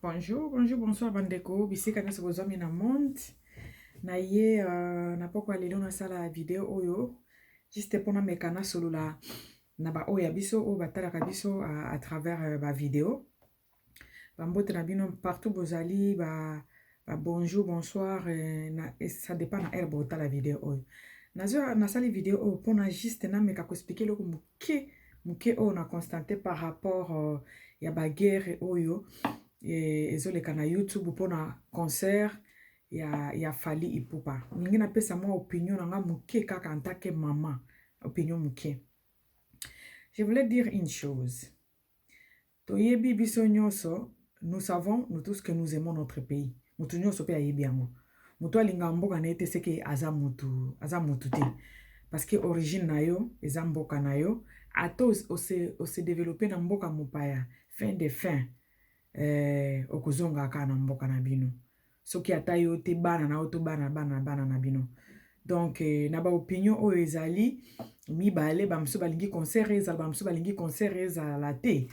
Bonjour, bonjour, bonsoir bandeko. Bisika nyonso bozwami na monde. Na ye na pokwa lelo na sala video oyo. Juste pona mekana solo na ba oya biso o batalaka biso à travers ba video. Bambote na bino partout bozali bonjour, bonsoir et ça dépend na air bota la vidéo oyo. Na sali video oyo pona juste na meka ko expliquer loko muke oyo na constaté par rapport ya ba guerre oyo. Ezoleka na YouTube pona concert ya Fally Ipupa. Ningi na pesa moi opinion nanga muke kaka en tant que maman. Opinion muke. Je voulais dire une chose. Toyebi biso nyonso, nous savons nous tous que nous aimons notre pays. Mutu nyonso pe ayebi yango. Mutu alinga mboka na ete seke aza mutu te. Parce que origine na yo, eza mboka na yo, ato se développer na mboka mopaya, fin de fin. Okozonga ka na mboka na bino. Soki ata yo te bana na oto bana na bino. Donc na ba opinion oyo ezali mibale bamso balingi concert ezala bamso balingi concert ezala te.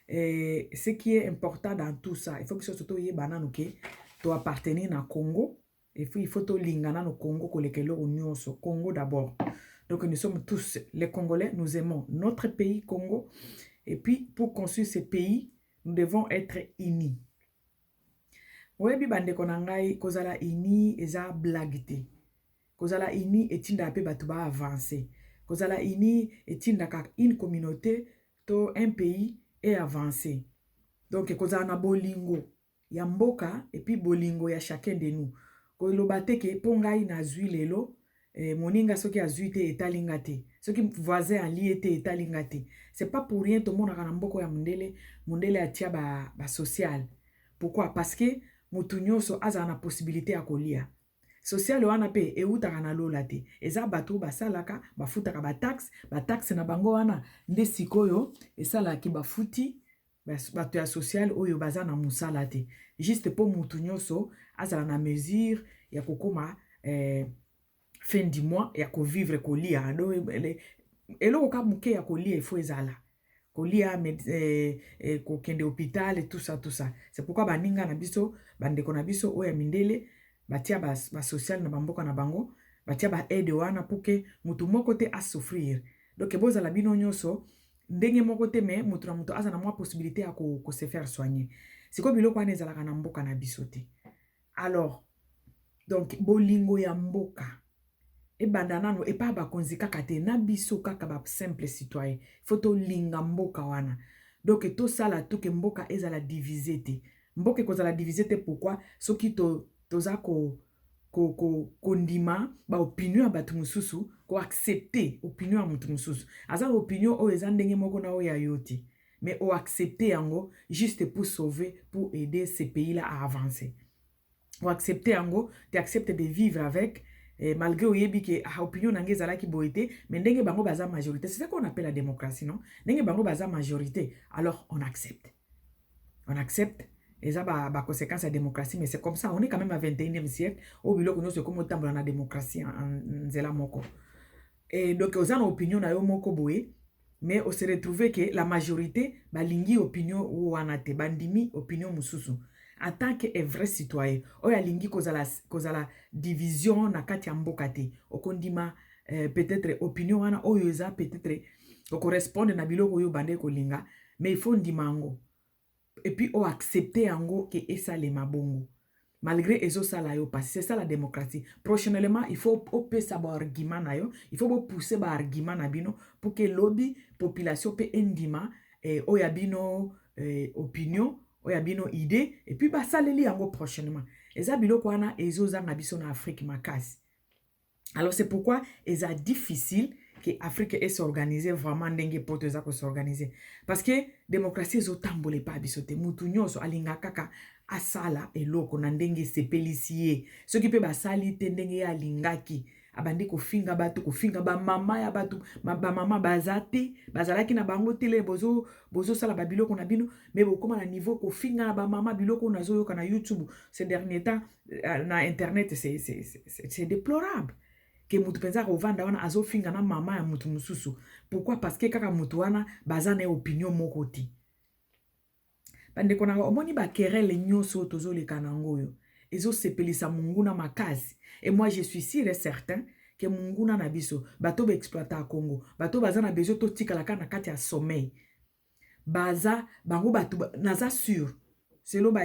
Ce qui est important dans tout ça, il faut que surtout ye banano ke to appartenir na Congo et puis il faut to lingana no Congo kolekelo nyonso Congo d'abord. Donc nous sommes tous les Congolais, nous aimons notre pays Congo et puis pour construire ce pays nous devons être unis. Oyebi bandeko na ngai kozala uni eza blague te. Kozala uni etinda pe batu ba avancer. Kozala uni etinda ka une communauté to un pays et avancer. Donc kozala na bolingo ya mboka et puis bolingo ya chacun de nous. Koloba te ke po ngai na zwi lelo moninga soki azwi te etalinga te. Soki voisin ali te etalinga te. C'est pas pour rien tout le monde a mboko ya mundele atia ba social. Pourquoi? Parce que mutu nyonso aza na possibilité ya kolia. Social wana pe eutaka na lola te. Eza bato basalaka bafutaka ba taxe na bango wana nde sikoyo esalaki bafuti bato ya social oyo baza na musala te. Juste po mutu nyonso aza na mesure ya kokoma fin du mois ya ko vivre kolia. Eloko ka muke ya kolia il faut ezala. Kolia kokende hôpital et tout ça. C'est pourquoi baninga na biso bandeko na biso oya mindele batia ba social na bamboka na bango batia ba aide wana pour que mutu moko te a souffrir. Donc boza la bino nyonso ndenge moko te mais mutu na mutu aza na mwa possibilité ya ko se faire soigner. C'est quoi biloko wana ezalaka na mboka na biso te. Alors donc bolingo ya mboka e bandanano e pa bakonzi kaka te na biso kaka ba simple citoyen faut linga mboka wana. Donc to sala to ke mboka ezala divisé te. Mboka kozala divisé te pourquoi soki toza kondima ba opinion ya batu mususu ko accepter opinion ya mutu mususu. Aza opinion o eza ndenge moko na o ya yoti. Mais o accepter yango juste pour sauver, pour aider ces pays-là à avancer. O accepter yango, tu acceptes de vivre avec malgré oyebi ke opinion nange ezalaki boité, mais ndenge bango baza majorité. C'est ça qu'on appelle la démocratie, non? Ndenge bango baza majorité, alors on accepte. On accepte. Et ça ba conséquence à la démocratie, mais c'est comme ça. On est quand même à 21e siècle. Au bilo que nous sommes comme dans la démocratie en zela moko. Et donc aux en opinion na yo moko boé, mais on se retrouve que la majorité balingi opinion ou anate bandimi opinion mususu. En tant que vrai citoyen, oya lingi kozala division na kati ya mboka te. Okondima peut-être opinion wana oyo eza peut-être correspondre na biloko oyo bande kolinga, mais il faut ndimango. Et puis on accepter yango que esa le mabongo. Malgré ezo sala yo parce c'est ça la démocratie. Prochainement, il faut opé sa ba argument na yo, il faut pousser ba argument na bino pour que lobby population pe endima oya bino opinion, oya bino idée et puis ba saleli yango prochainement. Eza biloko wana ezo zanga biso na Afrique makasi. Alors c'est pourquoi eza difficile que l'Afrique est s'organiser vraiment ndenge poto eza ko s'organiser parce que démocratie ezo tambole pa bisote mutu nyonso alinga kaka asala eloko na ndenge sepelisie soki pe basali te ndenge ya lingaki abandi kofinga batu kofinga ba mama ya batu ba mama bazate bazalaki na bango tele bozo sala ba biloko na bino mais bokoma na niveau kofinga na ba mama biloko nazo yoka na YouTube ces derniers temps na internet c'est déplorable. Que mutu penza ko vanda wana azo finga na mama ya mutu mususu. Pourquoi? Parce que kaka mutu wana baza na opinion moko ti. bandeko na omoni ba querelle nyonso tozoleka nango yo ezosepelisa munguna makasi. Et moi je suis sûr et certain que munguna na biso bato ba exploiter à Congo bato baza na besoin to tikala kana kati ya sommeil baza bango bato naza sûr selon ba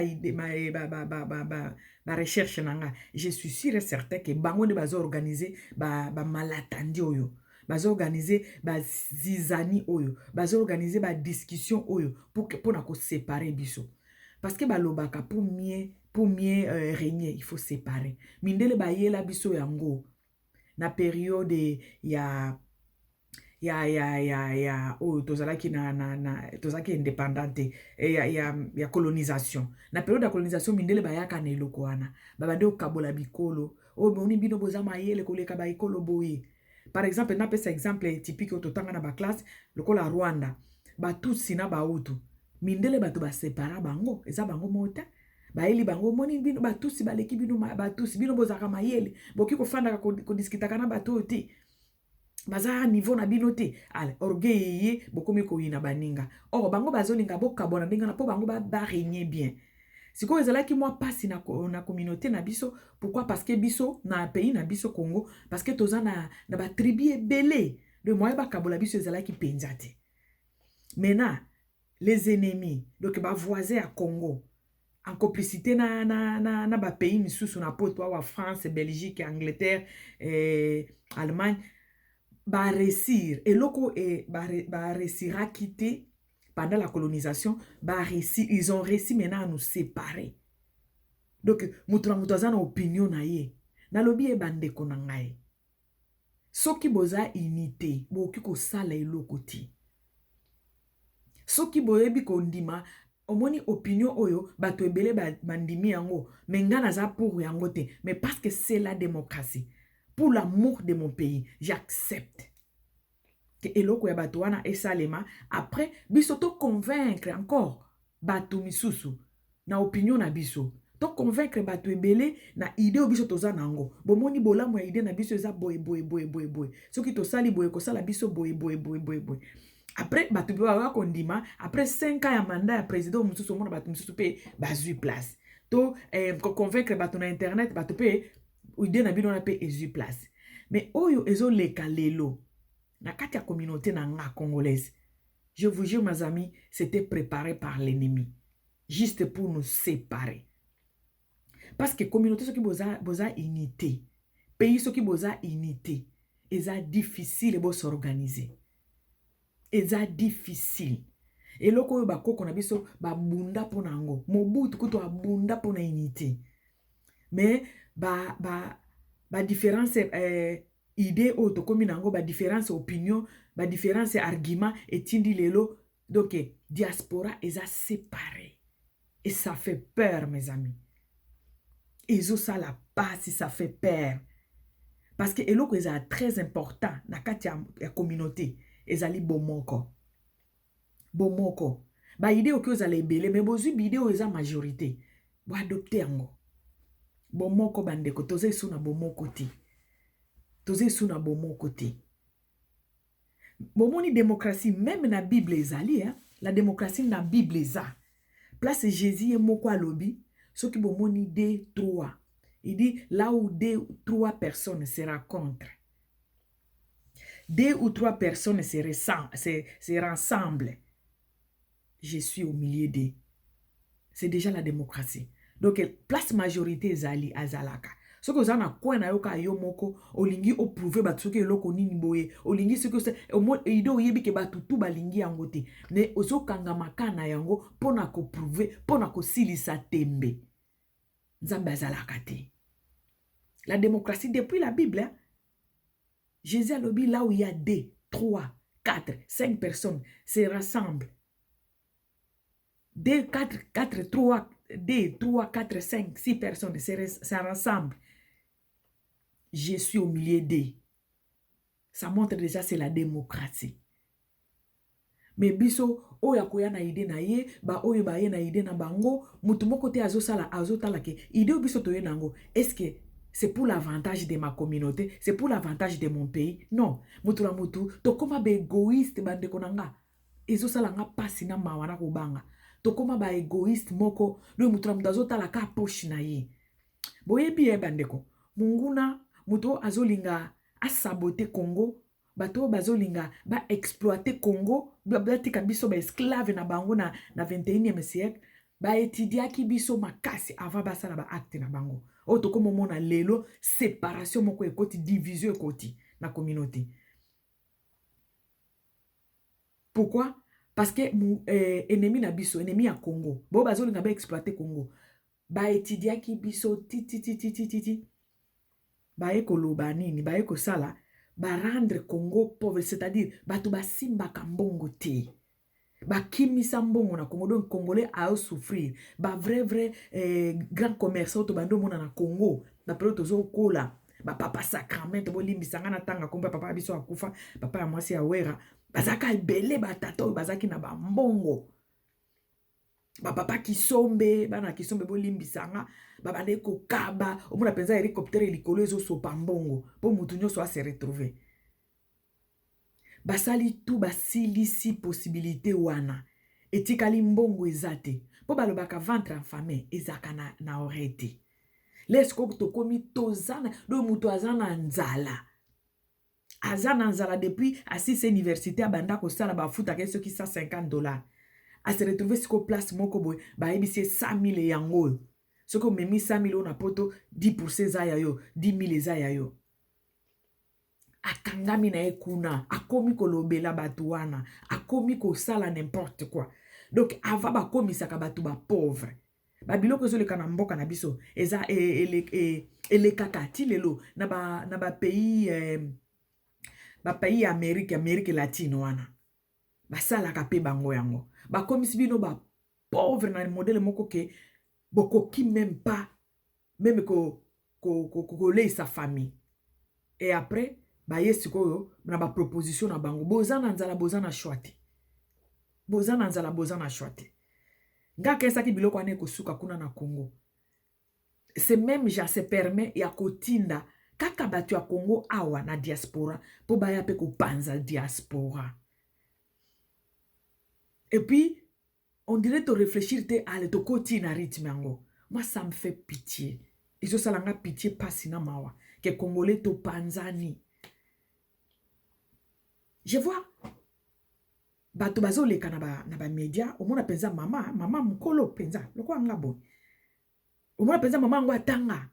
recherche nanga je suis sûr et certain que bango ne bazo organiser ba malatandi oyo bazo organiser ba zizani oyo bazo organiser ba discussion oyo pour na ko séparer biso parce que balobaka pour mieux régner il faut séparer mindele ba yela biso yango na période ya oyo tozalaki tozalaki indépendante ya colonisation na période ya colonisation mindele bayaka na eloko wana babande okabola bikolo oyo boni bino boza mayele koleka baikolo boye. Par exemple napesa exemple typique oyo totanga na baklasse lokola Rwanda batutsi na bautu mindele bato basepara bango eza bango mota baeli bango moni bino batutsi baleki bino batutsi bino bozaka mayele boki kofandaka kodiskitaka na bato te baza niveau na bino te ale orgueil ye bokomi koyina baninga or bango bazolinga bokabona ndinga na po bango ba régner bien siko ezalaki moi pasi na communauté na biso. Pourquoi? Parce que biso na pays na biso Congo parce que toza na ba tribu ebele de moi ba kabola biso ezalaki penza te. Maintenant les ennemis donc ba voisins à Congo en complicité na ba pays misusu na poto wa France, Belgique, Angleterre, Allemagne ba réussir et loko et ba réussir à quitter pendant la colonisation ba réussir ils ont réussi maintenant à nous séparer. Donc mutuaza na opinion na ye na lobi e bande ko na ngai soki boza unité boki ko sala eloko ti soki boyebi ko ndima omoni opinion oyo bato ebele bandimi yango mais nga naza pour yango te mais parce que c'est la démocratie. Pour l'amour de mon pays, j'accepte que eloko ya bato wana esalema. Après, biso to convaincre encore bato misusu na opinion na biso. To convaincre bato ebele na idée o biso toza nango. Bomoni bolamu ya idée na biso eza boy. Soki to sali boy ko sala biso boy. Après bato ba kondima après 5 ans ya mandat ya président misusu mona bato misusu pe bazui place. To convaincre bato na internet bato pe idée na bino na pe ezu place. Mais oyo ezo leka lelo na kati ya communauté na nga congolaise. Je vous jure mes amis, c'était préparé par l'ennemi juste pour nous séparer. Parce que communauté soki boza unité, pays soki boza unité, eza difficile bo s'organiser. Eza difficile. Et loko oyo bakoko na biso babunda pona ngo. Mobutu kuto abunda pona unité. Mais ba différence idée auto komi nango ba différence opinion ba différence argument etindi lelo donc diaspora eza séparé et ça fait peur mes amis. Ezo ça la passe, ça fait peur parce que eloko eza très important na kati ya communauté ezali bomoko ba idée oki ozala ebele mais bozwi bideo eza majorité bo adopter yango. Bomoko bandeko toze su na bomoko ti. Toze su na bomoko ti. Bomoni démocratie même na Bible ezali la démocratie na Bible eza. Place Jésus et moko alobi ce qui bomoni 2 3. Il dit là où 2 ou 3 personnes se rencontrent. 2 ou 3 personnes se rassemblent. Je suis au milieu d'eux. C'est déjà la démocratie. Donc, place majorité ezali azalaka. Ce que vous avez na na yoka yo moko, olingi o prouver batsuke loko nini boye, olingi ce que c'est, ido yebi ke batutu balingi yango te. Mais ozo kanga makana yango pona ko prouver, pona ko silisa tembe. Nzambe azalaka te. La démocratie depuis la Bible, Jésus a lobi là où il y a 2, 3, 4, 5 personnes se rassemblent. 2, 4, 3, 4, 5, 6 personnes se rassemblent. Je suis au milieu d'eux. Ça montre déjà c'est la démocratie. Mais biso oya koya na ide na ye ba oyo ba ye na ide na bango mutu moko te azotala ke ide biso to ye nango. Est-ce que c'est pour l'avantage de ma communauté, c'est pour l'avantage de mon pays? Non, mutu na mutu to koma be égoïste bande konanga. Ezo sala nga pasi na mawana ko banga. tokoma ba égoïste moko do mutu na mutu azotala ka poche na ye. Boyebi bandeko munguna mutu azolinga asabote Congo, bato bazolinga ba exploiter Congo, batika biso ba esclave na bango na 21e siècle, ba étudiaki biso makasi avant basala ba acte na bango. O tokoma mona lelo séparation moko ekoti, division ekoti na communauté. Pourquoi? Parce que ennemi na biso, ennemi à Congo, bo bazolinga ba exploiter Congo, ba étudiaki biso titi ba ekoloba nini, ba ekosala ba rendre Congo pauvre, c'est-à-dire bato basimba kambongo te, ba kimisa mbongo na Congo. Donc Congolais a souffrir, ba vrai grand commerçant to bando mona na Congo na période tozo kola ba papa sacrament bo limbisanga na tanga komba papa biso akufa, papa ya mwasi ya wera bazaka ebele batata oyo bazaki na bambongo, bapapa kisombe, bana kisombe bolimbisanga babande kokaba omona penza hélicoptère likolo ezosopa mbongo po mutu nyonso ase retrouver. Basali tout basilisi possibilité wana etikali mbongo ezate po balobaka ventre infamé ezaka na orete. Lesko tokomi tozana do mutu azana nzala, azana nzala depuis assis université abanda kosala bafuta ke soki $150 a se retrouver siko place moko boy ba ebisi 100,000 yango. Soko memi 100,000 na poto 10% eza ya yo, 10,000 eza ya yo. Akangami na ekuna, akomi kolobela batu wana, akomi kosala n'importe quoi. Donc ava bakomisaka batu ba pauvre. Babiloko ezoleka na mboka na biso eza elekaka ti lelo na ba pays Amérique latine wana. Basalaka pe bango yango. Bakomisi bino ba pauvre na modèle moko ke bokoki même pas même ko sa famille. Et après ba yesiko na ba proposition na bango bozana nzala bozana shwati. Bozana nzala bozana shwati. Nga kesa ki biloko ane kosuka kuna na Congo. C'est même ja se permet ya kotinda kaka batu ya Congo awa na diaspora po baya pe ko panza diaspora. Et puis on dirait te réfléchir te ale to koti na rythme yango. Moi ça me fait pitié. Iso salanga pitié pasi na mawa ke Congolais to panzani. Je vois bato bazoleka na ba media omona penza mama mukolo penza loko anga bo. Omona penza mama ngo atanga.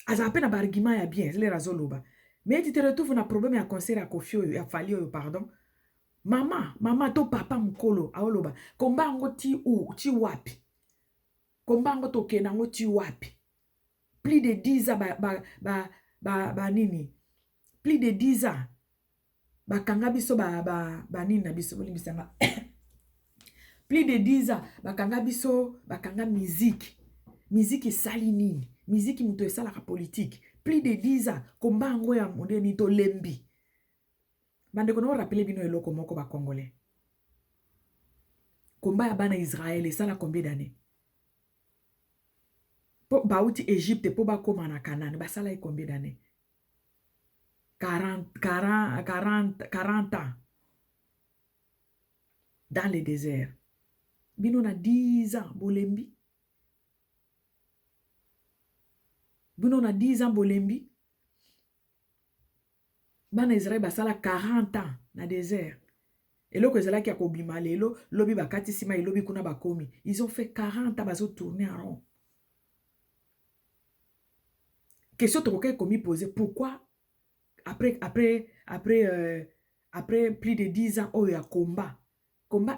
Aza pe na ba argument ya bien les razoloba. Mais tu te retrouves na problème ya concert ya Kofio ya Fali pardon. Mama to papa mukolo aoloba komba ngo ti wapi. Komba ngo to kena ngo ti wapi. Plus de 10 ans ba nini. Plus de 10 ans. Bakanga biso ba nini na biso bolimbisanga. Plus de 10 ans bakanga biso bakanga musique. Musique esali nini? Musique muto esala ka politique. Plus de 10 ans komba ngo ya modeni to lembi. Bande kono rappeler bino eloko moko ba Congolais. Komba ya bana Israël esala combien d'années? Po bauti Égypte po ba koma na Canaan basala combien d'années? 40 ans dans le désert. Bino na 10 ans bolembi. Bino na 10 ans bolembi. Bana Israël basala 40 ans na désert. Et là que zala ki akobima lelo lobi bakati sima et lobi kuna bakomi. Ils ont fait 40 ans bazo tourner en rond. Question to komi poser pourquoi après plus de 10 ans oya combat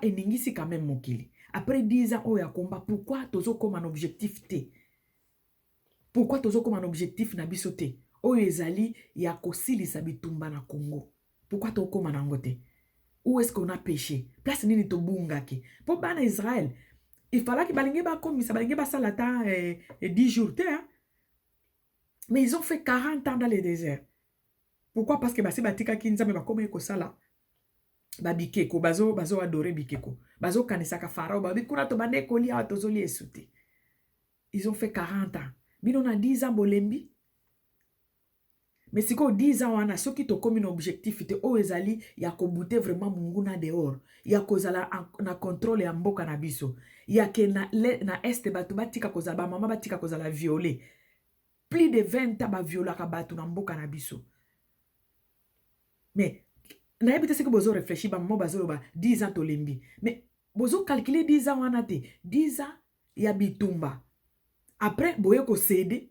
eningisi quand même mokili. Après 10 ans oya combat pourquoi tozo comme un objectif te? Pourquoi tozo comme un objectif na biso te? Oyo ezali ya kosilisa bitumba na Congo. Pourquoi to comme na ngote? Où est-ce qu'on a péché? Place nini to bungaki. Pour bana Israël, il fallait que balingi ba komi sa balingi ba salata 10 jours te hein? Mais ils ont fait 40 ans dans le désert. Pourquoi? Parce que basi batika kinzambe bakoma ekosala ba bikeko bazo adorer bikeko. Bazo kanisaka farao ba bikuna to bande kolia atozoli esute. Ils ont fait 40 ans. Bino na 10 ans bolembi. mais si ko 10 ans wana soki to comme un objectif te o ezali ya ko bouter vraiment munguna dehors ya kozala na contrôle ya mboka na biso ya ke na este bato batika kozala ba mama batika kozala violé plus de 20 ans ba violaka bato na mboka na biso mais na yebite seki bozo réfléchir ba mama bazo ba 10 ans to lembi mais bozo calculer 10 ans wana te 10 ans ya bitumba après boye ko céder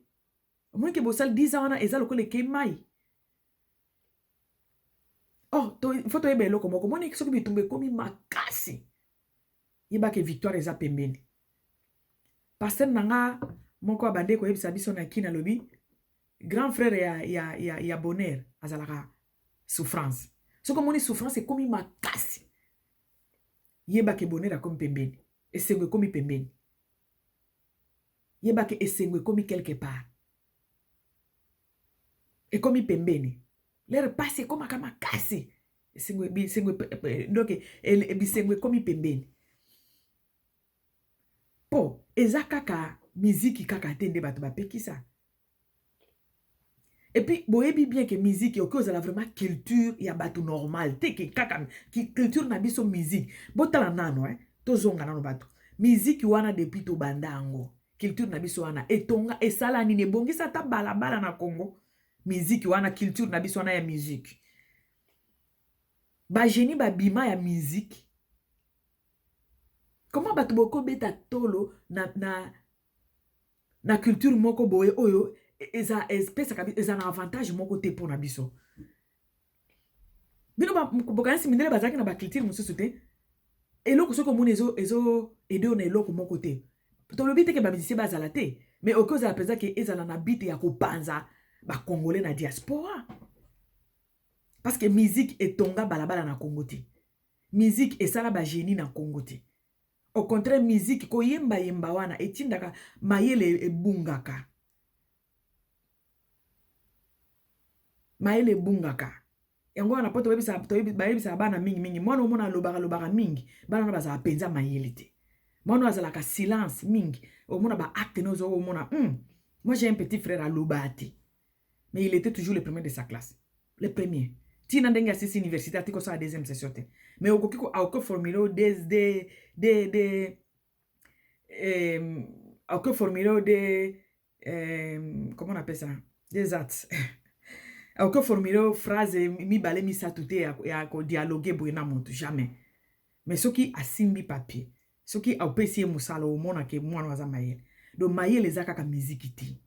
moi que bosal 10 ans wana eza lokole ke mai oh to faut to yeba eloko moko moni soki bitumba ekomi makasi yeba ke victoire eza pembeni pasteur nanga moko abande ko yebisa biso na kina lobi grand frère ya bonheur azalaka souffrance soki moni souffrance ekomi makasi yeba ke bonheur akomi pembeni esengo ekomi pembeni yeba ke esengo ekomi quelque part ekomi pembeni lere pasi ekomaka makasi donc bisengo ekomi pembeni po eza kaka miziki kaka te nde bato bapekisa et puis boyebi bien que musique oki ozala vraiment culture ya bato normal te ke kaka culture na biso musique botala nano tozonga nano bato musique wana depuis tobanda yango culture na biso wana etonga esala nini ebongisa ata balabala na Congo musique wana culture na biso wana ya musique ba génie ba bima ya musique comment bato boko beta tolo na culture moko boye oyo eza espèce eza na avantage moko te pona biso bino bokanisi mindele bazaki na ba culture mosusu te eloko soko mona ezo edo na eloko moko te tolobi te ke ba musicien bazala te mais okozala penza ke ezala na bite ya kopanza ba congolais na diaspora parce que musique etonga balabala na Congo te musique esala ba génie na Congo te au contraire musique ko yemba yemba wana etindaka mayele ebungaka mayele ebungaka yango wana poto bayebisa bana mingi mwana omona lobaka mingi bana na bazala penza mayele te mwana azalaka silence mingi omona ba acte nozo omona moi j'ai un petit frère à Lobati mais il était toujours le premier de sa classe le premier tina ndenge asisi université atiko sa deuxième session te mais okokiko auko formuleo auko formuleo comment on appelle ça des actes auko formuleo phrase mibale misatu te ya ko dialoguer boye na moto jamais mais soki asimbi papier soki apesi musala omona ke mwana waza mayele donc mayele eza kaka musique ti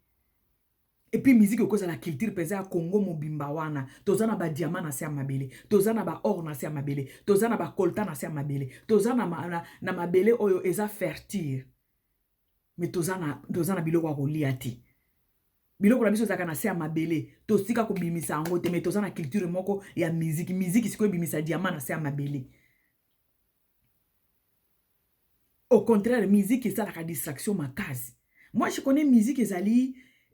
et puis musique okoza la culture peza ya Congo mobimba wana toza na ba diamant na se ya mabele toza na ba or na se ya mabele toza na ba coltan na se ya mabele toza na mabele oyo eza fertile mais toza na biloko ya kolia ti biloko na biso ezaka na se ya mabele tosika kobimisa yango te mais toza na culture moko ya musique sikoyo ebimisa diamant na se ya mabele. Au contraire, musique ezalaka distraction makasi. Moi, je connais musique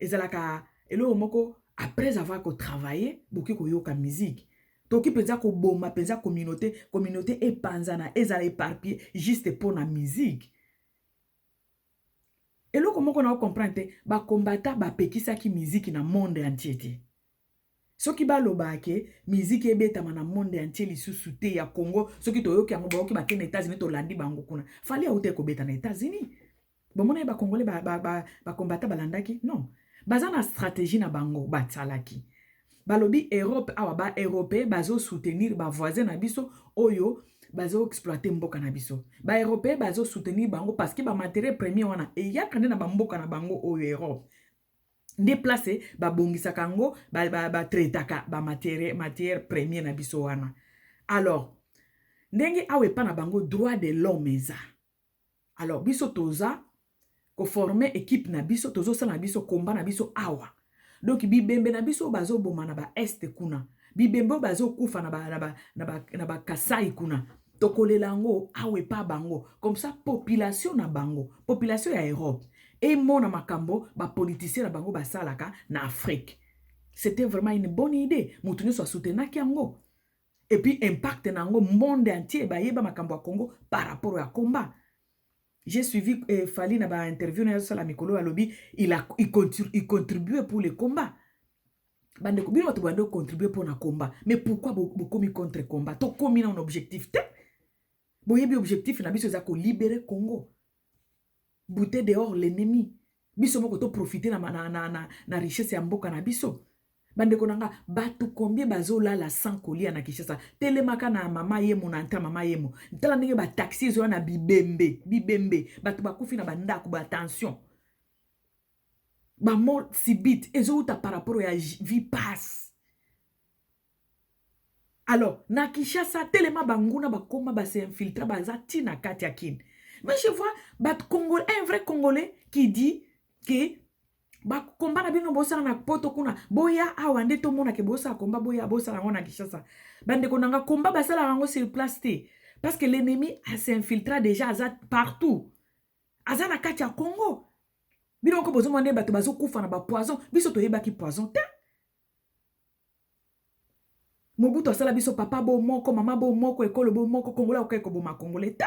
ezalaka elo moko après avoir travaillé, boki ko yoka musique. Toki penza ko boma, penza communauté epanzana, ezala éparpillé juste pour la musique. Elo komoko na comprendre ba kombata ba pekisa ki musique na monde entier. Soki ba lobake musique ebetama na monde entier lisusu te ya Congo soki toyoki yango baoki ba kene États-Unis to landi bango kuna fali ya ute ko beta na États-Unis bomona ba congolais ba kombata balandaki non baza na stratégie na bango batsalaki balobi Europe awa ba européen bazo soutenir ba voisin na biso oyo bazo exploiter mboka na biso ba européen bazo soutenir bango parce que ba matériel premier wana e yakande na ba mboka na bango oyo Europe déplacé ba bongisa kango ba traitaka ba matière première na biso wana alors ndenge awe pa na bango droit de l'homme eza alors biso toza ko former équipe na biso tozo sala na biso combat na biso awa donc bibembe na biso bazo boma na ba est kuna bibembe bazo kufa na ba Kasai kuna tokolela ngo awe pa bango comme ça population na bango population ya Europe et mona makambo ba politicien na bango basalaka na Afrique. C'était vraiment une bonne idée. Moutouni soit soutenu yango. Et puis impact nango monde entier ba yeba makambo ya Congo par rapport à combat. J'ai suivi Fali na ba interview na la mikolo alobi il contribuait pour le combat. Bande ko bino to bande contribuer pour na combat. Mais pourquoi beaucoup mi contre combat? To komi na un objectif te. Boyebi objectif na biso za ko libérer Congo. Bouter dehors l'ennemi. Biso moko to profiter na richesse ya mboka na biso. Bande ko nanga batu combien bazo la sans colia na Kinshasa. Telemaka na mama yemo na nta mama yemo. Ntala ndenge ba taxi zo na bibembe. Batu bakufi na bandako ba attention. Ba mort subite ezo uta par rapport à vie passe. Alors na Kinshasa telema banguna bakoma ba se infiltrer baza tina katia kin. Mais je vois un vrai Congolais qui dit que ba combat na bino bosa na poto kuna boya awande to mona ke bosa combat boya bosa na ngona Kinshasa. Bande konanga combat basala rango sur place te parce que l'ennemi s'infiltra déjà partout. Aza na katia Congo. Bino ko bozo mwande bato bazo kufa na ba poison, biso to yeba ki poison te. Mobutu asala biso papa bo moko, mama bo moko, ekolo bo moko, Kongola okeko bo ma Congolais te.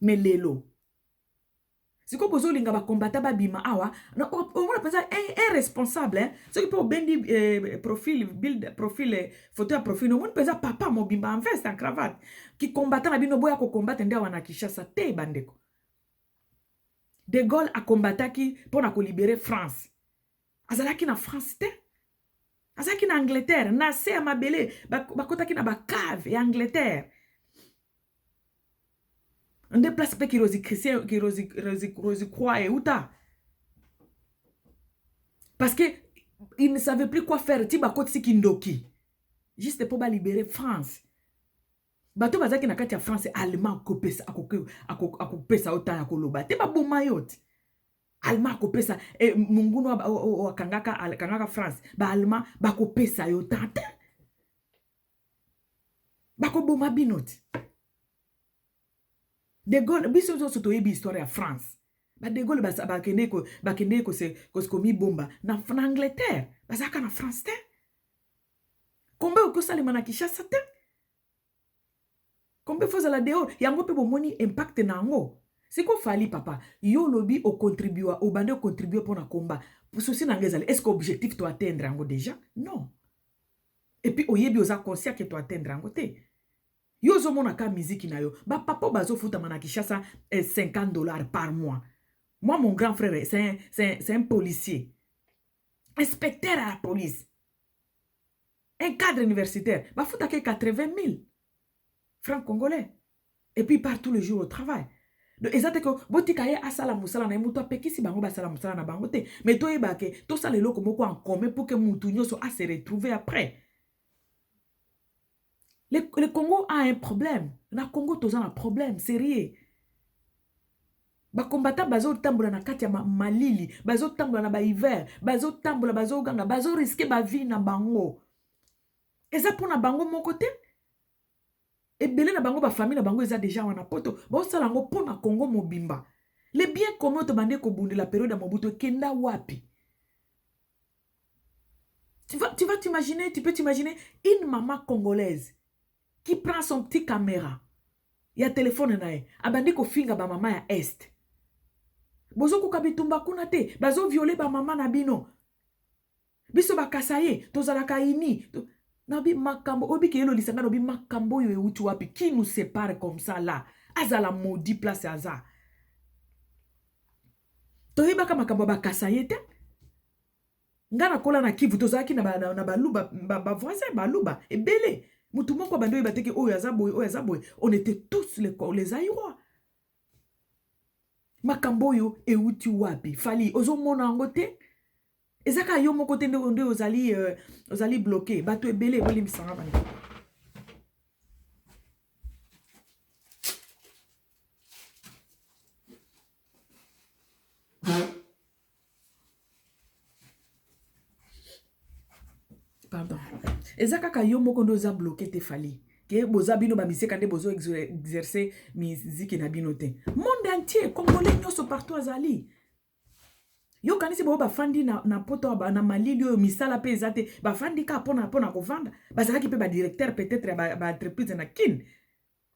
Mais lelo. Si ko bozo linga ba kombata ba bima awa, on va penser un responsable, hein. Ce qui peut bendi profil photo à profil, on penser papa mo bimba en veste en cravate qui combattant na bino boya ko combattre ndia wana Kinshasa te bandeko. De Gaulle a combattu pour libérer France. Azalaki na France te. Azalaki na Angleterre. Nase a mabele. Bakotaki na bakave et Angleterre. On déplace pas qui rosi croix et outa. Parce que il ne savait plus quoi faire. Ti bakot si kindoki. Juste pour libérer France. Bato bazaki na kati ya France allemand kopesa akopesa ota ya koloba te ba bomayot allemand kopesa munguno wa kangaka France ba allemand bakopesa yo tante bako boma binot de Gaulle biso zo to yebi histoire ya France ba de Gaulle bakende ko se komi bomba na Angleterre bazaka na France te kombe ko salima na Kinshasa te. Combien faut la dehors? Yango pe bomoni impact nango. C'est quoi fali papa? Yo lobby au contribuer, au bande contribuer pour un combat. Pour ceci n'angezali. Est-ce que objectif to atteindre ango déjà? Non. Et puis oyebi oza conscient que to atteindre ango te. Yo zo mona ka musique na yo. Ba papa bazo futa mana Kinshasa $50 par mois. Moi mon grand frère c'est un policier. Inspecteur à la police. Un cadre universitaire. Ba futa ke 80 000. Francs congolais. Et puis part tous les jours au travail. Donc exactement que botika ye asala musala na muto pekisi bango basala musala na bango te. Mais to yeba ke to sala eloko moko en commun pour que mutu nyoso a se retrouver après. Le Congo a un problème. Na Congo toza un problème sérieux. Ba combattant bazo tambola na kati ya malili, bazo tambola na ba hiver, bazo tambola bazo ganga, bazo risquer ba vie na bango. Eza pona bango moko te. Et belé na bango ba famille na bango eza déjà wana poto ba sala ngo pona Congo mobimba les biens communs to bande ko bunde la période ya Mobutu kenda wapi. Tu peux t'imaginer une maman congolaise qui prend son petit caméra ya téléphone nae abande ko finga ba mama ya est bozo ko kabitumba kuna te bazo violer ba mama na bino biso ba kasaye to zala kaini Nabi makambo obi ke yelo lisanga nobi makambo yo euti wapi qui nous sépare comme ça là azala maudit place aza to yeba makambo ba kasayete ngana kola na Kivu to zaki na baluba ba voisin baluba ebele mutu moko bando yeba teke oyo azaboy on était tous les Aïrois makambo yo euti wapi fali ozo mona ngote ezaka yo moko te nde ozali bloqué bato ebele boli misanga bani pardon ezaka ka yo moko nde oza bloqué te fali ke boza bino ba miseka nde bozo exercer musique na bino te monde entier congolais nyoso partout azali. Yo kanisi bo bafandi na poto na malili yo misala pe ezate bafandi ka pona kovanda bazalaki pe ba directeur peut-être ba entreprise na kin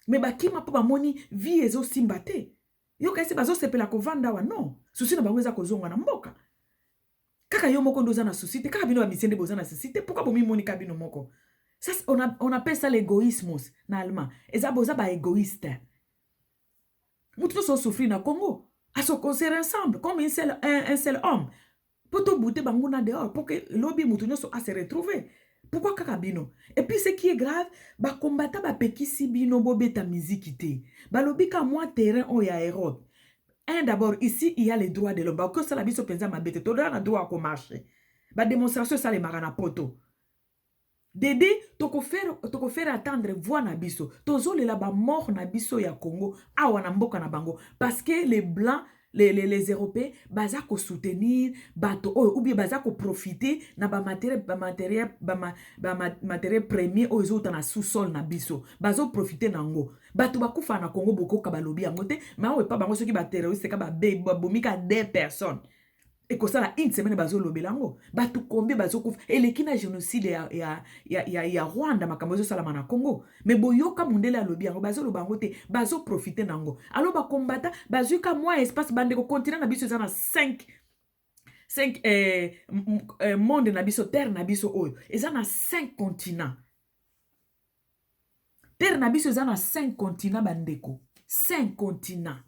mais bakima po bamoni vie ezo simba te yo kanisi bazo sepela kovanda wa non susi na bango eza kozonga na mboka Kaka yo moko ndoza na société, kaka bino ba misende boza na société, pourquoi bomi moni ka bino moko? Ça, on appelle ça l'égoïsme na allemand. Et ça boza ba égoïste. Nous tous on souffrir na Congo. À se conserver ensemble comme un seul homme. Pour te bouter banguna dehors pour que lobby moutonyo a se retrouver. Pourquoi kaka bino? Et puis ce qui est grave, ba combattant ba pekisi bino bobeta musique te. Ba lobby ka moi terrain o ya Europe. D'abord, ici, il y a les droits de l'homme. Que ça la biso penza ma bête. Tout le droit à marcher. Ba démonstration, ça les marana poto. Dédé, toko faire attendre voix na biso. Tozo le la ba mort na biso ya Congo. Awa na mboka na bango. Parce que les blancs, les Européens, baza ko soutenir, bato, ou bien baza ko profiter na ba matériel premier aux autres na sous-sol na biso. Bazo profiter nango. Bato bakufa na Congo boko ka balobi yango te, mais owe pa bango soki ba terroriste ka ba bomika 2 personnes. Et que ça la une semaine bazo lobelango. Bato combien bazo kouf et les kina génocide ya Rwanda makambo salama na Congo. Mais boyoka mundele alobi yango bazo lobango te, bazo profiter nango. Alors ba combattant bazo ka moi espace bande ko continent na biso za na 5 monde na biso terre na biso oyo. Eza na 5 continents. Terre na biso eza na 5 continents bandeko. 5 continents.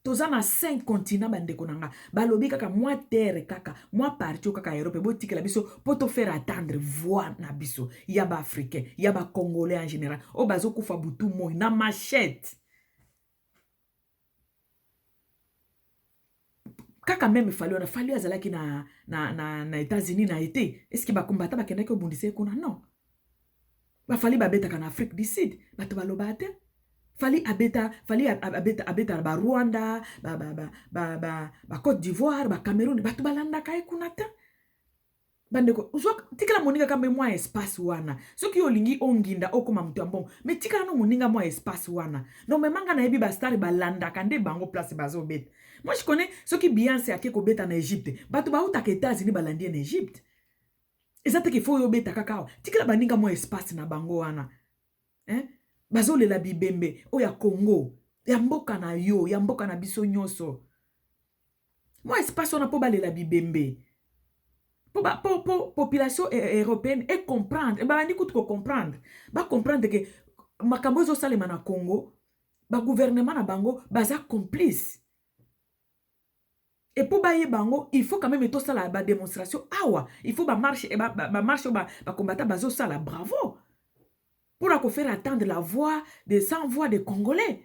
Toza na 5 continents bandeko nanga. Balobi kaka moi terre kaka, moi parti kaka Europe botiki la biso pour te faire attendre voix na biso. Yaba africain, yaba congolais en général. O bazo kufa butu moi na machette. Kaka même fallu azalaki na États-Unis na été. Est-ce que ba combattant ba kendaki obundise kuna non? Ba fali ba beta kana Afrique du Sud. Ba to baloba te. Fali abeta ba Rwanda, ba Côte d'Ivoire, ba Cameroun, ba to balanda kai kuna te. Bandeko, uzwa tikala moninga kama mwa espace wana. Soki olingi onginda okoma mtu ambongo. Me tikala no moninga mwa espace wana. No memanga na ebi ba star balanda kande bango place bazo beta. Moi je connais ceux qui Beyoncé a keko beta en Égypte. Batu ba uta ke États-Unis balandi en Égypte. Ezate ke fo yo beta kakao. Tikala baninga mwa espace na bango wana. Hein? Bazo le la bibembe o ya Congo. Ya mboka na yo, ya mboka na biso nyonso. Mwa espace wana po bale la bibembe. Pour population européenne et comprendre. Et bah on écoute comprendre. Ba comprendre que makambo zo salema na Congo, ba gouvernement na bango baza complice. Et pour bailler bango, il faut quand même tout ça la démonstration. Awa, il faut ba marche et ba marche ba combattre bazo ça la bravo. Pour la faire attendre la voix des sans voix des Congolais.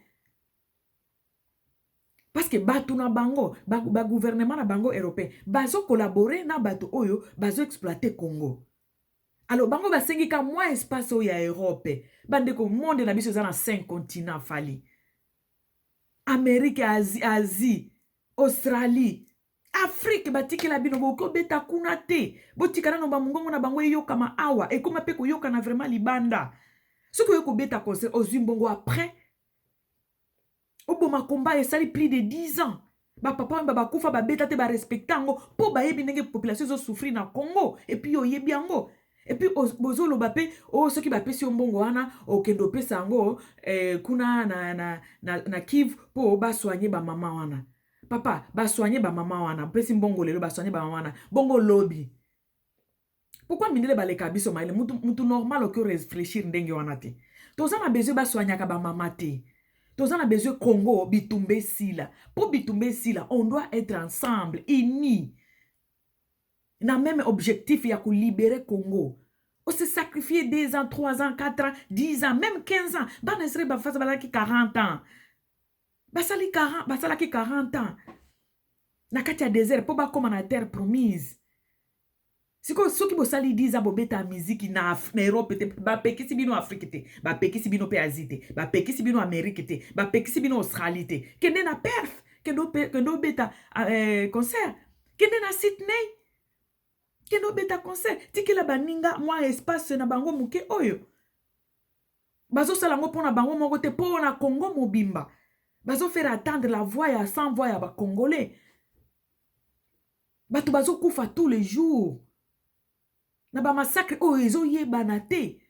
Parce que batu na bango, ba gouvernement na bango européen, bazo collaborer na batu oyo, bazo exploiter Congo. Alors bango ba sengi ka moins espace oyo ya Europe. Bande ko monde na biso za na 5 continents fali. Amérique, Asie, Australie, Afrique batiki la bino boko beta kuna te. Botika na ba mungongo na bango yoka ma awa et comme pe ko yoka na vraiment libanda. Ce que yo beta concert aux Zimbongo après Oboma combat et sali plus de 10 ans. Ba papa ba kufa ba beta te ba respectango po ba yebi ndenge population zo souffrir na Congo et puis yo yebi yango. Et puis bozo lo bape o ceux qui ba pesi mbongo wana o kendo pesa ngo kuna na Kivu po ba soigner ba mama wana. Papa ba soigner ba mama wana pesi mbongo lelo ba soigner ba mama wana. Bongo lobby. Pourquoi mindele ba le kabiso maile mutu normal o que réfléchir ndenge wana te. Toza na besoin ba soigner ka ba mama te. Toza na besoin Congo bitumbe sila. Pour bitumbe sila, on doit être ensemble, unis. Na même objectif ya ko libérer Congo. On se sacrifier 2 ans, 3 ans, 4 ans, 10 ans, même 15 ans. Ba na sere ba fasa ba ki 40 ans. Ba sali 40, ba sala ki 40 ans. Na kati ya désert po ba koma na terre promise. Siko soki bo sali 10 ans bo beta musique na Europe te ba pekisi bino Afrique te, ba pekisi bino pe Asie te, ba pekisi bino Amérique te, ba pekisi bino Australie te. Kende na perf, kendo beta concert, kende na Sydney. Kendo beta concert, tikela baninga moi espace na bango muke oyo. Bazo sala ngo pona bango moko te pona Congo mobimba. Bazo faire attendre la voix ya sans voix ya ba Congolais. Batu bazo kufa tous les jours. Na ba massacre oyo ezo yebana te.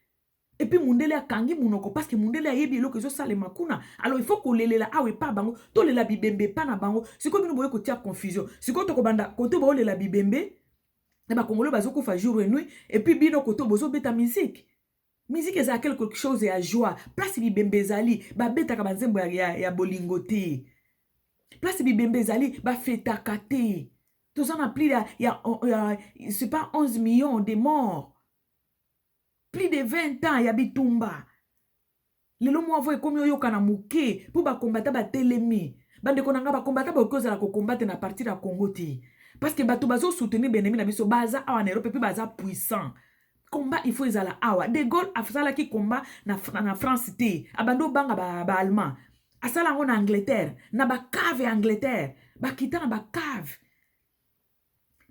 Et puis mundele akangi munoko parce que mundele ayebi eloko ezo salema kuna. Alors il faut qu'on lelela awe pa bango, to lela bibembe pa na bango. Siko bino boye ko tia confusion. Siko to ko banda koto bo lela bibembe. Et ba congolais bazo ko fa jour et nuit et puis bino koto bozo beta musique. Musique eza quelque chose ya joie. Place bibembe zali ba beta ka banzembo ya bolingo te. Place bibembe zali ba feta kate. Tout ça n'a plus c'est pas 11 millions de morts. Plus de 20 ans, ya bitumba. Lelo mwa voye komi oyo kana muke. Pou ba kombata ba telemi. Bande konanga ba kombata ba okoza la ko kombate na parti la Congo te. Parce que bato bazo soutenir benemi na biso baza awa na Europe puis baza puissant. Combat il faut ezala awa. De Gaulle afsala ki combat na France te. Abando banga ba allemand. Asala ngo na Angleterre. Na ba cave Angleterre. Ba kita na ba cave.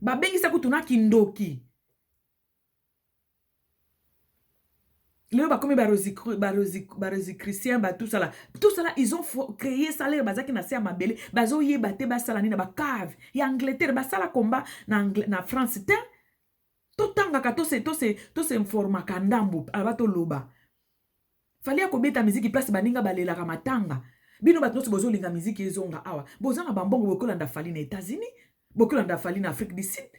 Ba bengi sa kutuna kindoki. Les barosi chrétiens, tout ça là, ils ont créé ça là, bazaki na sia mabele, bazo ye bate basala ni na ba cave, ya Angleterre, basala combat na France te, to tanga ka to se informa kandambu, abato loba. Fallait ko beta musique place baninga balela ka matanga. Bino bato so bozo linga musique ezonga awa. Bozanga bambongo bokolanda fali na États-Unis, bokolanda fali na Afrique du Sud,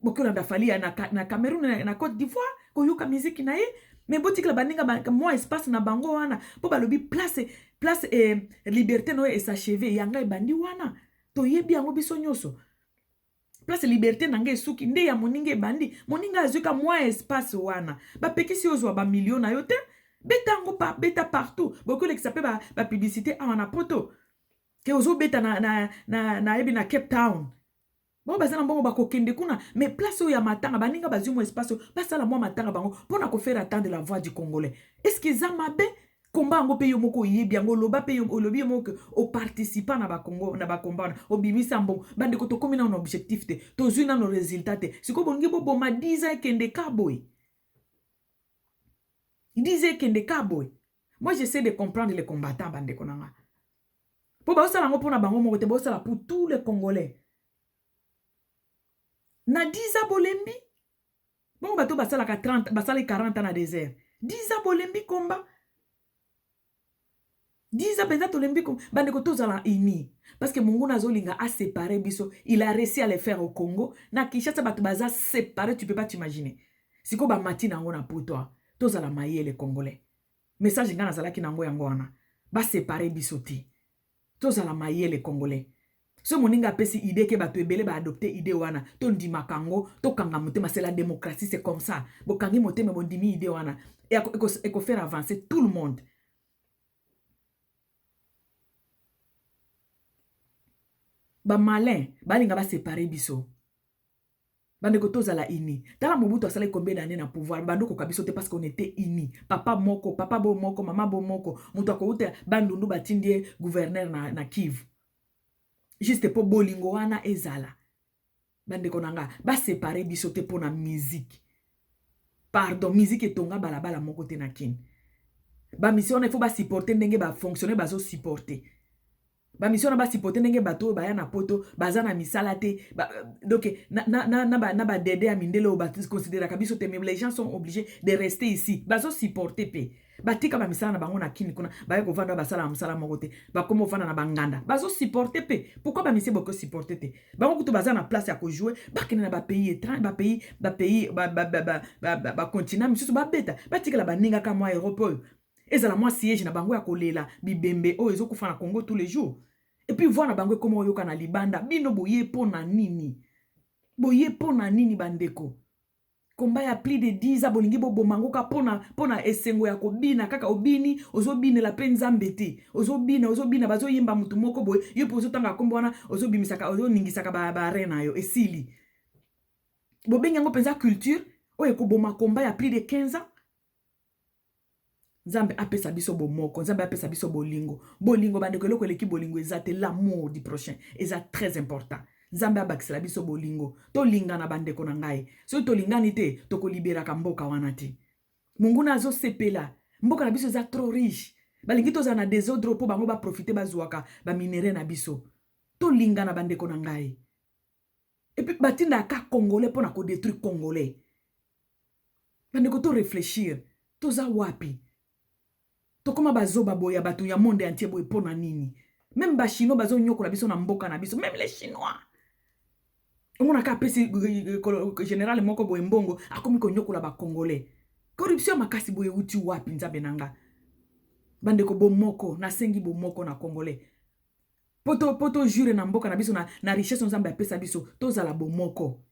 bokolanda fali na Cameroun na Côte d'Ivoire, ko yuka musique na ye. Mais boutique la baninga moi espace na bango wana po balobi place liberté no s'achever yanga bandi wana to yebi yango biso nyoso place liberté nanga esuki nde ya moninga bandi moninga azuka moi espace wana ba pekisi ozwa ba millions na yote betango pa beta partout beaucoup l'exape ba publicité awana poto ke ozo beta na yebi na Cape Town. Bon, bazana mbongo bako kende kuna, mais place où ya matanga, baninga bazumo espace, basala moi matanga bango, pour na faire attendre la voix du Congolais. Est-ce que ça m'a bé, combat ngo pe yomoko yebi, ngo loba pe lobi yomoko, au participant na ba Congo, na ba combat, au bimisa mbongo, bande koto komi na un objectif te, to zui na no résultat te, si ko bongi bo ma 10 ans kende kaboy. 10 ans kende kaboy. Moi j'essaie de comprendre les combattants bande konanga. Po ba osala ngo pona bango moko te, ba osala pour tous les Congolais. Na 10 ans bolembi. Bon bato basala ka 30, basala 40 ans na désert. 10 ans bolembi combat. 10 ans beza tolembi combat. Bande ko tozala ini. Parce que Mungu nazolinga a séparé biso, il a réussi à le faire au Congo. Na Kinshasa bato baza séparé, tu peux pas t'imaginer. Siko ba mati nango na pour toi. Tozala maye les Congolais. Message ngana zala ki nango yango wana. Ba séparé biso ti. Tozala maye les Congolais. So moninga pesi idée que bato ebele ba adopter idée wana to ndima kango to kanga motema c'est la démocratie c'est comme ça bo kangi motema bo ndimi idée wana et ko faire avancer tout le monde. Ba malin balinga ba séparer biso bande ko tozala ini tala Mobutu asala combien d'années na pouvoir bando ko kabiso te parce qu'on était unis papa bo moko mama bo moko muto ko uta bandundu batindie gouverneur na Kivu. Juste pour bolingo wana ezala. Bande konanga, ba séparer biso te pour na musique. Pardon, musique etonga balabala moko te na kin. Ba mission il faut ba supporter ndenge ba fonctionner bazo supporter. Ba mission na ba supporter ndenge bato ba ya na poto, baza na misala te. Donc na ba dede a mindelo ba considérer ka biso te mais les gens sont obligés de rester ici. Bazo supporter pe. Batika ba misala na bango na kini kuna ba ko vanda basala musala moko te ba komo vanda na banganda bazo supporter pe pourquoi ba misie boko supporter te bango kutu baza na place ya ko jouer ba kene na ba pays étranger ba continent misusu ba beta batika la baninga ka moi Europe ezala moi siège na bango ya kolela bibembe o ezo kufa na Congo tous les jours et puis voir na bango comme oyoka na libanda bino boye pona nini bandeko. Combat ya plus de 10 ans bolingi bo bomango ka pona esengo ya kobina kaka obini ozobine la penza mbete ozobina bazo yimba mutu moko boye yo pozo tanga kombo wana ozobimisaka ozoningisaka ba rena yo esili bobenga ngo penza culture oye ko boma combat ya plus de 15 ans. Nzambe apesa biso bomoko, Nzambe apesa biso bolingo bandeko eloko eleki bolingo ezate l'amour du prochain eza très important. Nzambe abakisela biso bolingo to lingana bandeko na ngai so to lingani te to ko libera ka mboka wana te Mungu nazo sepela mboka na biso za trop riche balingi to za na désordre po bango ba profiter bazwaka ba minere na biso to lingana bandeko na ngai et puis batinda ka congolais po na ko détruire congolais bandeko to réfléchir toza wapi tokoma bazoba boya bato ya monde entier boye pona nini même ba chinois bazo nyokola biso na mboka na biso même les chinois omona ka pesi général moko boye mbongo akomi ko nyokola ba congolais corruption makasi boye uti wapi nzambe nanga bandeko bomoko nasengi bomoko na congolais poto jure na mboka na biso na richesse nzambe apesa biso tozala bomoko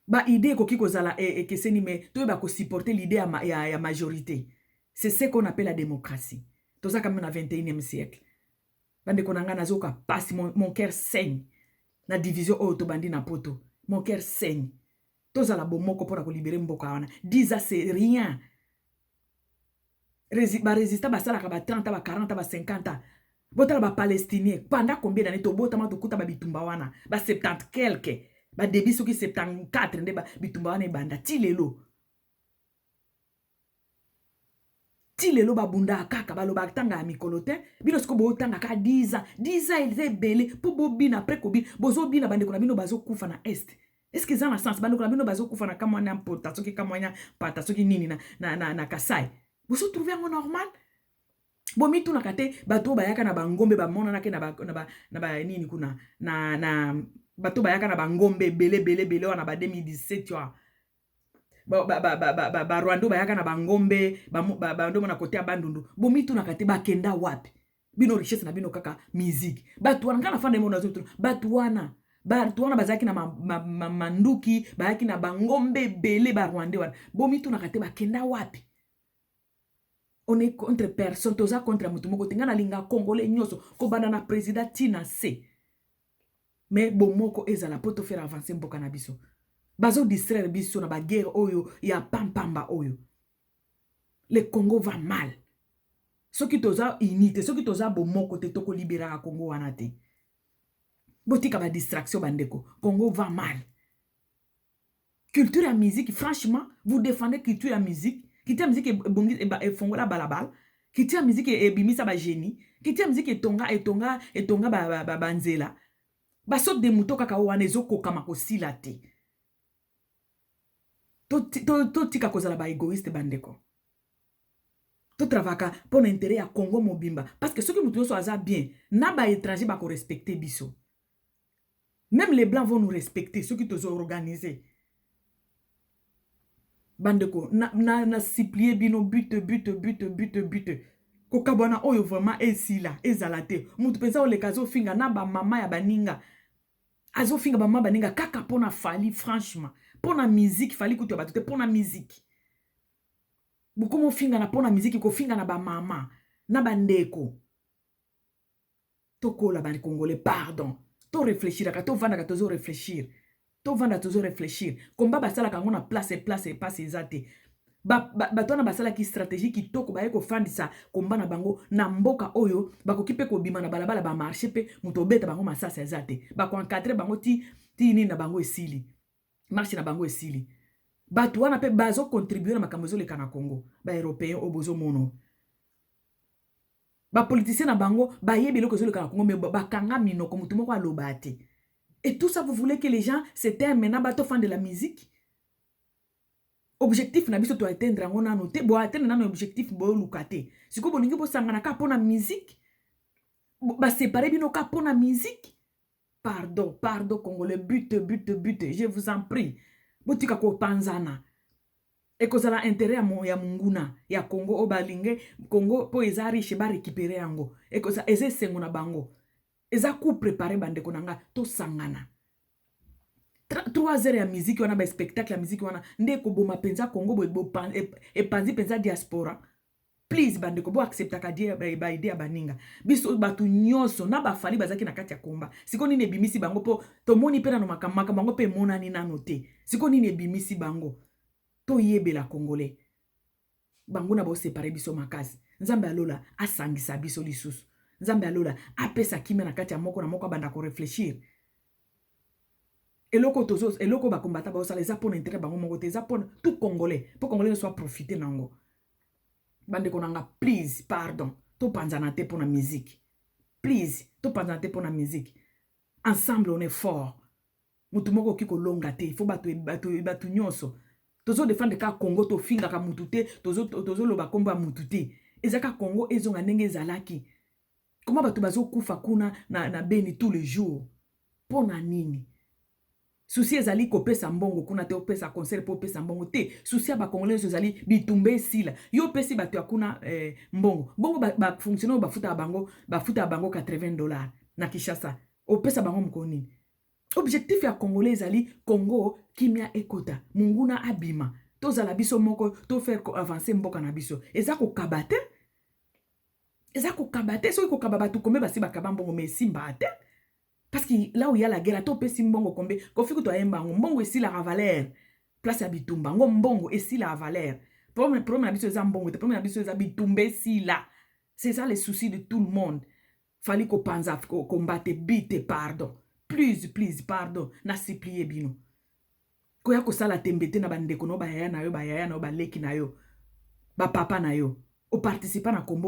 ba idée koki kozala ekeseni mais toyeba ko supporter l'idée ya majorité. C'est ce qu'on appelle la démocratie. Toza quand même na 21e siècle. Bande konanga nazoka passe mon cœur saigne. Na division auto bandi na poto. Mon cœur saigne. Toza la bomoko pour ko libérer mboka wana. 10 ans c'est rien. Ba résister ba sala ka ba 30 ba 40 ba 50 ans. Botala ba palestinien pendant combien d'années to botama to kuta ba bitumba wana ba 70 quelque. Ba débit soki 74 nde ba bitumba wana banda tilelo ba bunda kaka ba loba tanga mikolo te bino siko bo tanga ka 10 ans ils est belé pour bobina après ko bozo bina bande ko na bino bazo kufa na est-ce que ça na sens bande ko na bino bazo kufa na kamwana mpota soki kamwanya pata soki nini na Kasai bozo trouver un normal bomi tuna kate bato bayaka na bangombe ba mona na ke na ba nini kuna na bato bayaka na bangombe bele wana ba 2017 wa ba Rwanda bayaka na bangombe ba ndo na kote ya bandundu bomitu na kate bakenda wapi bino richesse na bino kaka musique bato wana kana fanda mona zoto bato wana bazaki na manduki bayaki na bangombe bele ba Rwanda wana bomitu na kate bakenda wapi. On est contre personne toza contre mutu moko tinga na linga congolais nyoso ko bana na président Tina C. Mais bomoko ezala poto faire avancer mboka na biso. Bazo distraire biso na ba guerre oyo ya pampamba oyo. Le Congo va mal. Soki toza unité, soki toza bomoko te toko libérer Congo wana te. Botika ba distraction bandeko. Congo va mal. Culture et musique, franchement, vous défendez culture et musique. Culture et musique et fongola balabal. Culture et musique et bimisa ba génie. Culture et musique et tonga ba banzela. Basot de muto kaka wana ezokoka makosila te. To tika kozala ba égoïste bandeko. To travaka pour l'intérêt à Congo mobimba parce que ceux qui mutu so aza bien na ba étranger ba ko respecter biso. Même les blancs vont nous respecter ceux qui tozo organiser. Bandeko na supplier bino but. Ko kabona oyo vraiment esila ezalate. Mutu pensa o le kazo finga na ba mama ya baninga. Azo finga ba mama baninga kaka pona fali franchement. Pona musique fali kutu batute pona musique. Bukomo finga na pona musique ko finga na ba mama na bandeko. Toko la bandi congolais pardon. To réfléchir ka to vanda ka tozo réfléchir. To vanda tozo réfléchir. Komba basala kango na place passe ezate. Batona basala ki stratégie ki toko baye ko fandisa komba na bango na mboka oyo bakoki pe ko bima na balabala ba marché pe muto beta bango masasa ezate. Ba ko encadrer bango ti ni na bango esili. Marché na bango esili. Bato wana pe bazo contribuer na makambo zo leka na Congo. Ba européen obozo mono. Ba politicien na bango ba yebelo ko zo leka na Congo mais ba kanga minoko mutu moko aloba te. Et tout ça vous voulez que les gens s'éteignent maintenant bato fan de la musique? Objectif na biso to atteindre ngo na noté bo atteindre na objectif bo lukate. Siko bolingi bo sangana ka pona musique. Ba séparer bino ka pona musique. Pardon congolais but. Je vous en prie. Botika ko panzana. Et que ça a intérêt à ya munguna ya Congo obalinge Congo po eza riche ba récupérer yango. Et que ça eze sengo na bango. Eza coup préparé bande konanga to sangana. 3 heures ya musique wana ba spectacle ya musique wana ndeko boma penza Congo bo panzi penza diaspora. Please bande ko bo accepta ka dia ba idea baninga. Biso batu nyoso na ba fali bazaki na kati ya komba. Siko nini ebimisi bango po to moni pena no makamaka bango pe monani na noté. Siko nini ebimisi bango. To yebela congolais. Bango na bo séparer biso makasi. Nzambe alola asangisa biso lisusu. Nzambe alola apesa kimia na kati ya moko na moko banda ko réfléchir. Eloko ba kombata ba osala eza pona intérêt bango moko te eza pona tout congolais. Pour congolais ne soit profiter nango. Bande konanga please pardon. To panzana te pona musique. Please to panzana te pona musique. Ensemble on est fort. Mutu moko kiko longa te. Il faut batu nyonso. tozo défendre ka Congo to finga ka mutute tozo loba komba mutute ezaka Congo ezonga ndenge ezalaki. Comment bato bazo kufa kuna na Beni tous les jours pona nini? Souci ezali kopesa mbongo kuna te opesa conseil po pesa mbongo te. Souci ba congolais ezali bitumbe sila. Yo pesi bato yakuna mbongo. Bongo ba fonctionnaire bafuta bango 80 dollars na Kinshasa. Opesa bango mkoni. Objectif ya congolais ezali Congo kimia ekota. Munguna abima. Tozala biso moko to faire avancer mboka na biso. Ezako kabate. Ezako kabate so ko kababatu kombe basi bakaba mbongo mais simbate. Parce que là où il y a la guerre, to pesi mbongo kombe, kofi ko to ayemba mbongo esi la valeur. Place ya bitumba, mbongo esi la valeur. Problème na biso eza mbongo, te problème na biso eza bitumbe si là. C'est ça le souci de tout le monde. Fallait ko panza ko combattre bite pardon. Please pardon, na supplier bino. Ko ya ko sala tembete na bandeko no ba yaya na yo ba leki na yo. Ba papa na yo. O participer na kombo